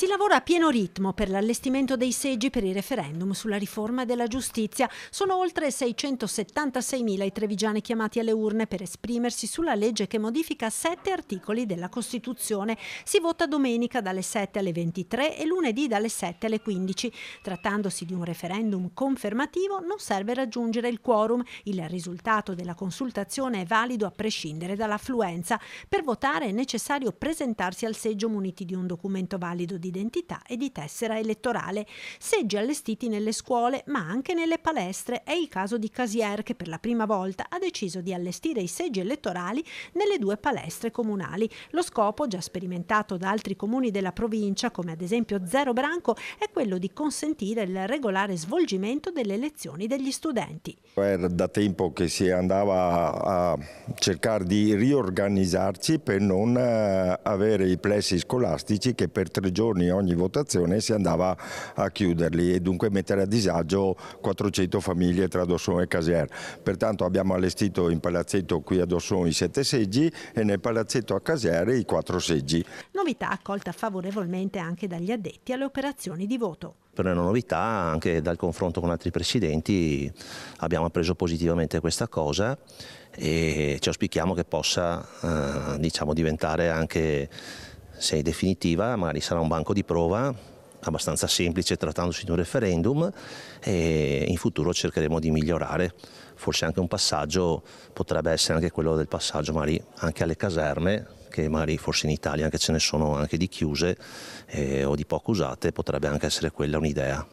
lavora a pieno ritmo per l'allestimento dei seggi per i referendum sulla riforma della giustizia. Sono oltre 676.000 i trevigiani chiamati alle urne per esprimersi sulla legge che modifica 7 articoli della Costituzione. Si vota domenica dalle 7 alle 23 e lunedì dalle 7 alle 15. Trattandosi di un referendum confermativo, non serve raggiungere il quorum. Il risultato della consultazione è valido a prescindere dall'affluenza. Per votare è necessario presentarsi al seggio muniti di un documento valido di identità e di tessera elettorale. Seggi allestiti nelle scuole ma anche nelle palestre. È il caso di Casier, che per la prima volta ha deciso di allestire i seggi elettorali nelle 2 palestre comunali. Lo scopo, già sperimentato da altri comuni della provincia, come ad esempio Zero Branco, è quello di consentire il regolare svolgimento delle elezioni degli studenti. Era da tempo che si andava a cercare di riorganizzarci per non avere i plessi scolastici che per 3 giorni ogni votazione si andava a chiuderli e dunque mettere a disagio 400 famiglie tra Dosson e Casier. Pertanto abbiamo allestito in palazzetto qui a Dosson i 7 seggi e nel palazzetto a Casier i 4 seggi. Novità accolta favorevolmente anche dagli addetti alle operazioni di voto. Per una novità, anche dal confronto con altri presidenti, abbiamo appreso positivamente questa cosa e ci auspichiamo che possa diventare anche, se definitiva, magari sarà un banco di prova abbastanza semplice trattandosi di un referendum, e in futuro cercheremo di migliorare. Forse anche un passaggio potrebbe essere anche quello del passaggio magari anche alle caserme, che magari forse in Italia anche ce ne sono anche di chiuse o di poco usate, potrebbe anche essere quella un'idea.